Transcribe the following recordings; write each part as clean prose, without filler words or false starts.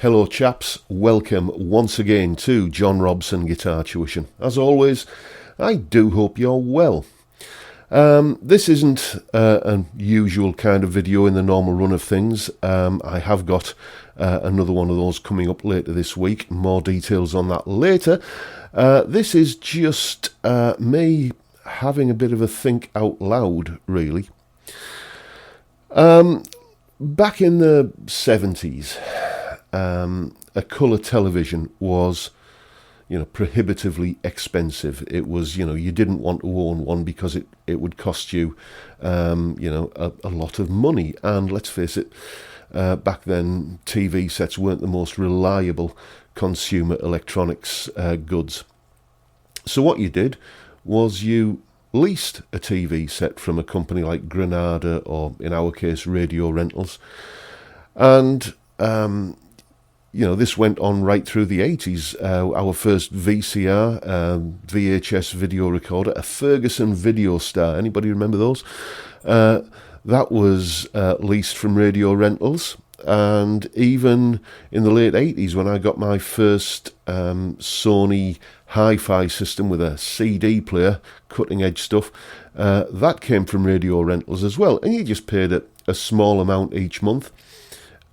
Hello chaps, welcome once again to John Robson Guitar Tuition. As always, I do hope you're well. This isn't a usual kind of video in the normal run of things. I have got another one of those coming up later this week. More details on that later. This is just me having a bit of a think out loud, really. Back in the 70s, a colour television was, prohibitively expensive. It was, you didn't want to own one because it would cost you, a lot of money. And let's face it, back then TV sets weren't the most reliable consumer electronics goods. So what you did was you leased a TV set from a company like Granada, or in our case Radio Rentals, and this went on right through the 80s. Our first VCR, VHS video recorder, a Ferguson Video Star. Anybody remember those? That was leased from Radio Rentals. And even in the late 80s, when I got my first Sony hi-fi system with a CD player, cutting-edge stuff, that came from Radio Rentals as well. And you just paid a small amount each month.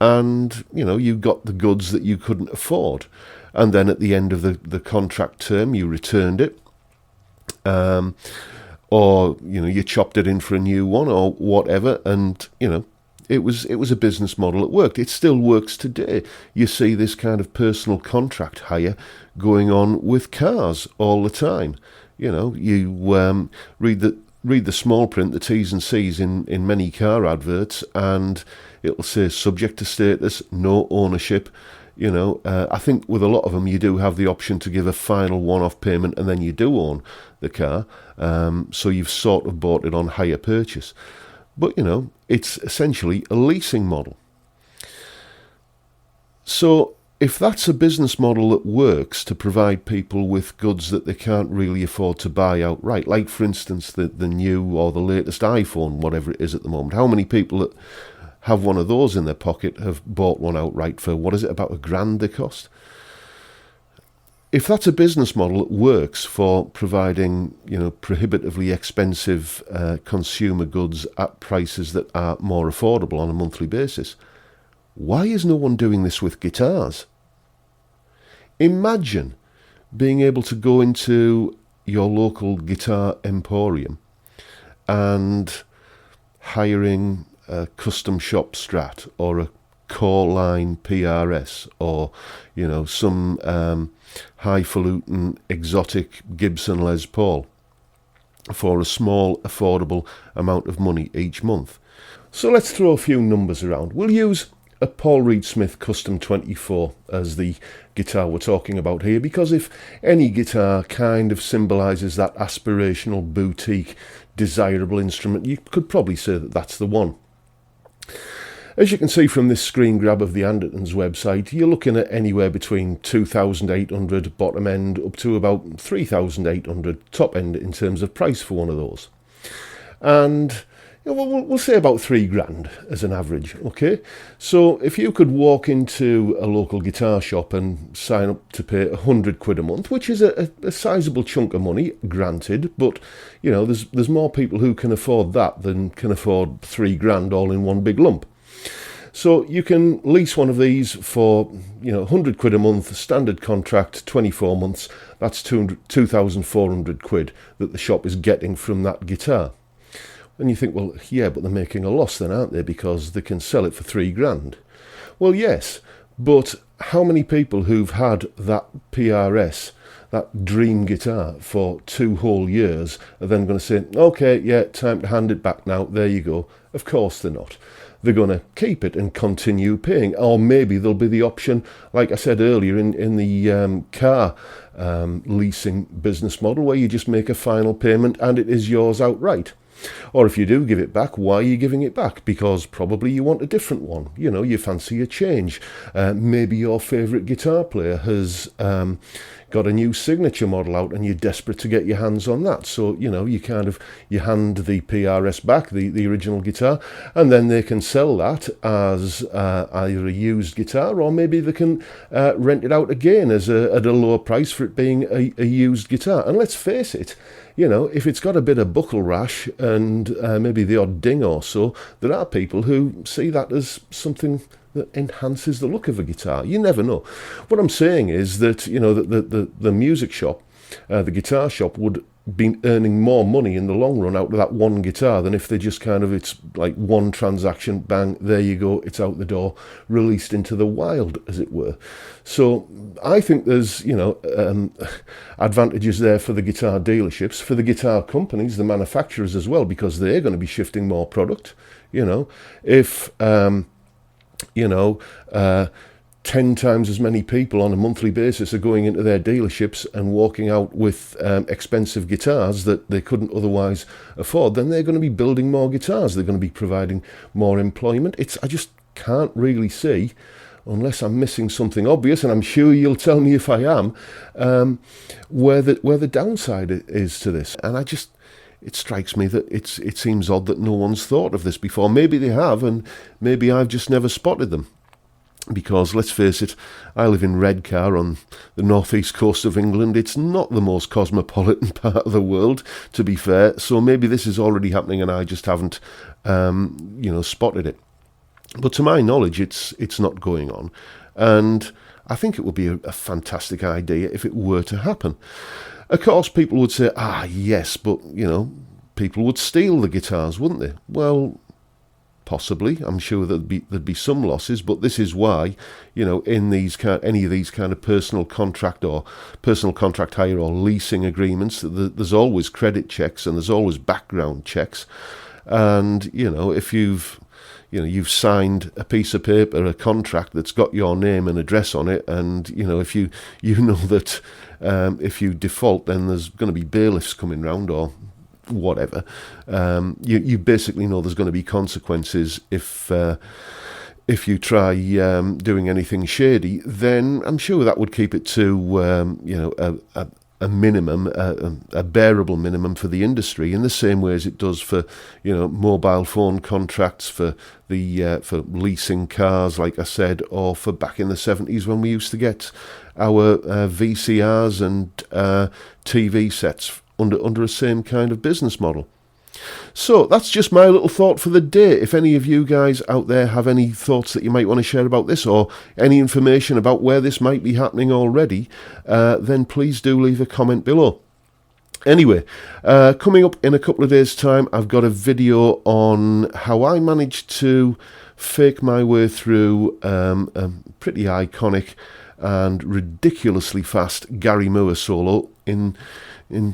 And, you got the goods that you couldn't afford. And then at the end of the contract term, you returned it. Or, you chopped it in for a new one or whatever. And, it was a business model that worked. It still works today. You see this kind of personal contract hire going on with cars all the time. You read the small print, the T's and C's in many car adverts, and it'll say subject to status, no ownership. I think with a lot of them you do have the option to give a final one-off payment, and then you do own the car. So you've sort of bought it on hire purchase. But, it's essentially a leasing model. So if that's a business model that works to provide people with goods that they can't really afford to buy outright, like, for instance, the new or the latest iPhone, whatever it is at the moment, how many people that have one of those in their pocket have bought one outright for, what is it, about $1,000 they cost? If that's a business model that works for providing, prohibitively expensive consumer goods at prices that are more affordable on a monthly basis, why is no one doing this with guitars? Imagine being able to go into your local guitar emporium and hiring a custom shop Strat or a core line PRS or, some highfalutin exotic Gibson Les Paul for a small affordable amount of money each month. So let's throw a few numbers around. We'll use a Paul Reed Smith Custom 24 as the guitar we're talking about here, because if any guitar kind of symbolises that aspirational, boutique, desirable instrument, you could probably say that that's the one. As you can see from this screen grab of the Andertons website, you're looking at anywhere between $2,800 bottom end up to about $3,800 top end in terms of price for one of those. And we'll say about $3,000 as an average, okay? So if you could walk into a local guitar shop and sign up to pay £100 a month, which is a sizable chunk of money, granted, but there's more people who can afford that than can afford $3,000 all in one big lump. So you can lease one of these for, £100 a month, standard contract, 24 months. That's £2,400 that the shop is getting from that guitar. And you think, well, yeah, but they're making a loss then, aren't they? Because they can sell it for $3,000. Well, yes, but how many people who've had that PRS, that dream guitar, for 2 whole years are then going to say, okay, yeah, time to hand it back now, there you go? Of course they're not. They're going to keep it and continue paying. Or maybe there'll be the option, like I said earlier, in the car leasing business model, where you just make a final payment and it is yours outright. Or if you do give it back, why are you giving it back? Because probably you want a different one. You fancy a change. Maybe your favourite guitar player has, got a new signature model out and you're desperate to get your hands on that. So, you know, you hand the PRS back, the original guitar, and then they can sell that as either a used guitar, or maybe they can rent it out again as at a lower price for it being a used guitar. And let's face it, you know, if it's got a bit of buckle rash and maybe the odd ding or so, there are people who see that as something that enhances the look of a guitar. You never know. What I'm saying is that, you know, the music shop, the guitar shop, would be earning more money in the long run out of that one guitar than if they just kind of, it's like one transaction, bang, there you go, it's out the door, released into the wild, as it were. So I think there's, you know, advantages there for the guitar dealerships, for the guitar companies, the manufacturers as well, because they're going to be shifting more product. You know, if 10 times as many people on a monthly basis are going into their dealerships and walking out with expensive guitars that they couldn't otherwise afford, then they're going to be building more guitars. They're going to be providing more employment. I just can't really see, unless I'm missing something obvious, and I'm sure you'll tell me if I am, where the downside is to this. And it strikes me that it seems odd that no one's thought of this before. Maybe they have, and maybe I've just never spotted them. Because, let's face it, I live in Redcar on the northeast coast of England. It's not the most cosmopolitan part of the world, to be fair. So maybe this is already happening and I just haven't, spotted it. But to my knowledge, it's not going on. And I think it would be a fantastic idea if it were to happen. Of course, people would say, yes, but, you know, people would steal the guitars, wouldn't they? Well, possibly. I'm sure there'd be some losses, but this is why, you know, in any of these kind of personal contract hire or leasing agreements, there's always credit checks and there's always background checks. And, you know, if you've signed a piece of paper, a contract that's got your name and address on it, and, you know, if you know that if you default, then there's going to be bailiffs coming round or whatever, you basically know there's going to be consequences if you try doing anything shady. Then I'm sure that would keep it to a minimum, a bearable minimum for the industry, in the same way as it does for, you know, mobile phone contracts, for for leasing cars, like I said, or for back in the 70s when we used to get our VCRs and TV sets under a same kind of business model. So that's just my little thought for the day. If any of you guys out there have any thoughts that you might want to share about this, or any information about where this might be happening already, then please do leave a comment below. Anyway, coming up in a couple of days' time, I've got a video on how I managed to fake my way through a pretty iconic and ridiculously fast Gary Moore solo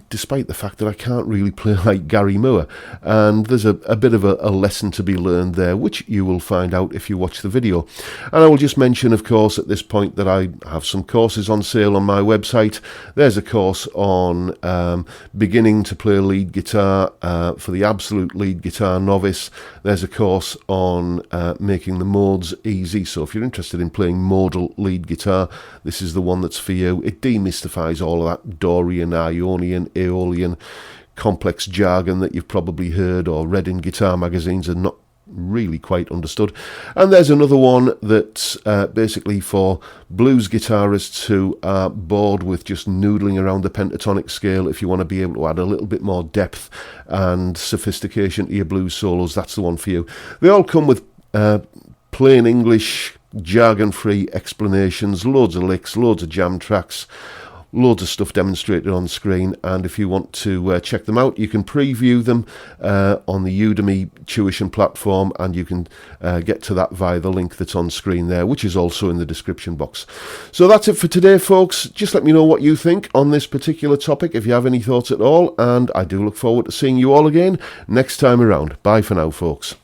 despite the fact that I can't really play like Gary Moore. And there's a bit of a lesson to be learned there, which you will find out if you watch the video. And I will just mention, of course, at this point that I have some courses on sale on my website. There's a course on beginning to play lead guitar for the absolute lead guitar novice. There's a course on making the modes easy. So if you're interested in playing modal lead guitar, this is the one that's for you. It demystifies all of that Dorian, Ionian, Aeolian complex jargon that you've probably heard or read in guitar magazines and not really quite understood. And there's another one that's basically for blues guitarists who are bored with just noodling around the pentatonic scale. If you want to be able to add a little bit more depth and sophistication to your blues solos, that's the one for you. They all come with plain English, jargon-free explanations, loads of licks, loads of jam tracks, loads of stuff demonstrated on screen. And if you want to check them out, you can preview them on the Udemy tuition platform, and you can get to that via the link that's on screen there, which is also in the description box. So that's it for today, folks. Just let me know what you think on this particular topic, if you have any thoughts at all, and I do look forward to seeing you all again next time around. Bye for now, folks.